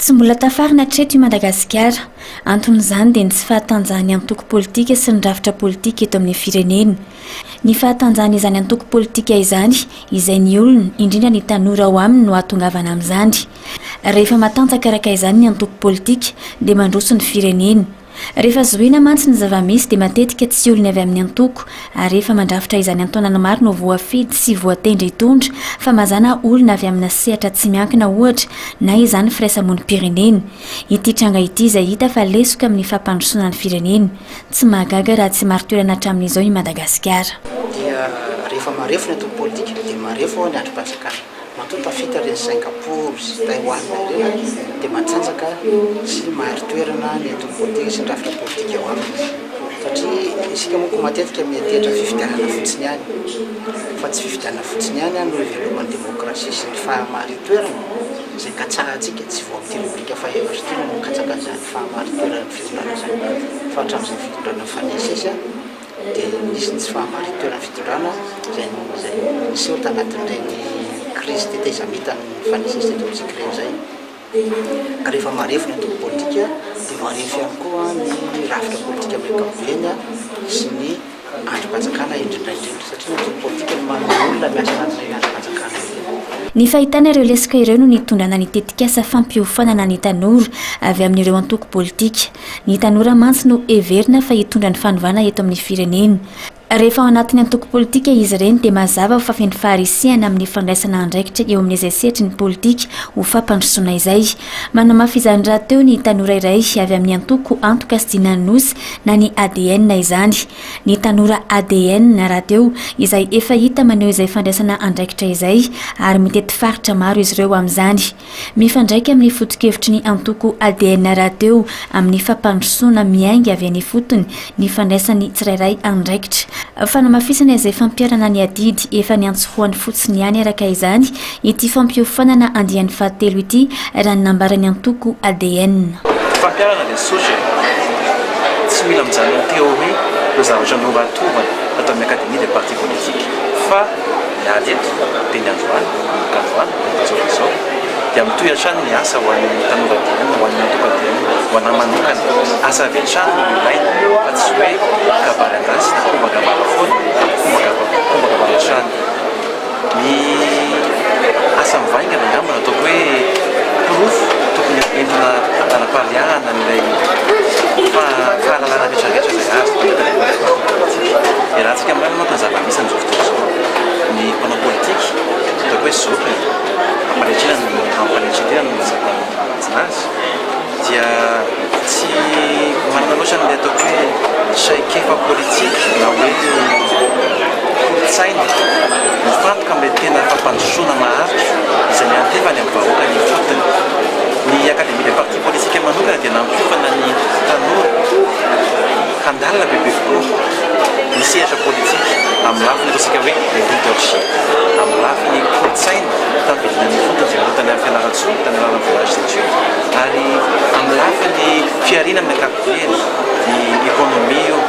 tsy mbola tafarina treto i Madagasikara. Anton'izany dia ny tsy fahatanjahany antoko politika sy ny rafitra politika eto amin'ny firenena. Ny fahatanjahany izany antoko politika izany, izay ny olona, indrindra ny tanora ao aminy no ahatongavana amin'izany. Rehefa matanjaka araka izany ny antoko politika dia mandroso ny firenena. Rehefa zoena mantsy ny zava-misy dia matetika tsy olona avy amin'ny antoko, ary rehefa mandrafitra izany antonana maro no voafidy sy voatendry hitondra fa mazana olona avy amina sehatra tsy miankina ohatra na izany firaisamonim-pirenena. Ity tranga ity izay hita fa lesoka amin'ny fampandrosoana ny firenena, tsy mahagaga raha tsy maro toerana hatramin'izao i Madagasikara. Dia rehefa marefo ny antoko politika dia marefo ny androm-pahatsakana. Matonta fita reny Singapour sy Taiwan ireny dia matsanjaka sy mahary toerana ny antoko politika sy ny rafitra politika ao aminy. Satria isika moa matetika miantehatra fifidianana fotsiny ihany, fa tsy fifidianana fotsiny ihany no iveloman'ny demokrasia sy ny fahamary toerana izay katsahantsika tsy vao amin'ny repoblika fahefatra ty no katsaka an'izany fahamary toerana fitondrana izany. Fa hatramin'izay fitondrana fanesesa dia nisy ny tsy fahamary toerana fitondrana izay niseho tanatin'ireny crise tetezamitan'ny fanesesa teto amintsika ireny izay. Ka rehefa marefo ny antoko politika dia marefo ihany koa ny rafitra politika amin'ny ankapobeny sy ny androm-pahatsakana indrindraindrindra, satria ny antoko politika no manome olona miasa anatin'ireny androm-pahatsakana ireny. Ny fahitana ireo lesika ireo no nitondrana ny tetikasa fampiofanana ny tanora avy amin'ireo antoko politika. Ny tanora mantsy no heverina fa hitondra ny fanovana eto amin'ny firenena. Rehefa ao anatin'ny antoko politika izy ireny dia mazava ho fafen'ny faharisihana amin'ny fandraisana andraikitra eo amin'izay sehatry ny politika ho fampandrosoana izay. Manamafy izany rahateo ny tanora iray avy amin'ny antoko antoka sy dinanosy na ny ADN izany. Ny tanora ADN rahateo izay efa hita maneho izay fandraisana andraikitra izay ary mitety faritra maro izy ireo amin'izany. Mifandraika amin'ny foto-kevitry ny antoko ADN rahateo amin'ny fampandrosoana miainga avy any fotony ny fandraisany tsirairay andraikitra. Fanamafisana izay fampiarana ny adidy efa ny antsofoany fotsiny ihany araka izany ity fampiofanana andian'ny fahatelo ity raha ny nambarany antoko ADN. Fampiarana dia sotra tsy mila mijanona teoria ireo zavatra noratovana atao amin'ny akademia des partis politiques fa miady eto teny androany mikandroany zao dia mitohy hatrany ny asa ho an'ny tanora ADN, ho an'ny antoko ADN, ho an'ny manokana asa avy hatrany no ilaina fa tsy hoe kabary andrasy na kombaka ambarafoana kombaka ambatrany. Ny asa mivaingana angambana ataoko hoe pirofo tokony entina anapariahana n'ilay fahalalana rehetrarehetra izay azo dia raha tsika miraha manao zava-misy amin'izao fotoana izao ny mpanao politika ataoko hoe zokiny ampaletrina no mazaka azy dia tsy manana loatra n'ilay ataoko hoe saikefa politika na hoe kolotsaina mifantoka amin'ilay tena fampandrosoana maharitra izay miantevany amin'ny vahoaka ny fotony. Ny akademia des partis politika manokana dia nampiofana ny tanora handalina bebe kokoa ny sehatra politika amin'ny lafiny ataontsika hoe leadership, amin'ny lafiny kolotsaina tamin'ny ny fotony izay manotany amin'ny fianaratsoa tany alalany village d'études ary amin'ny lafiny fiarina amin'ny ankapobeny ny ekonomia io.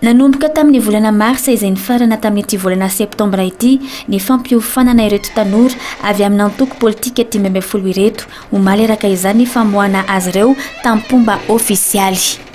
Nanomboka tamin'ny volana marsa izay nifarana tamin'ity volana septambra ity ny fampiofanana ireto tanora avy amin'ny antoko politika 10 ireto. Omaly araka izany famoahana azy ireo tamin'ny fomba ofisialy.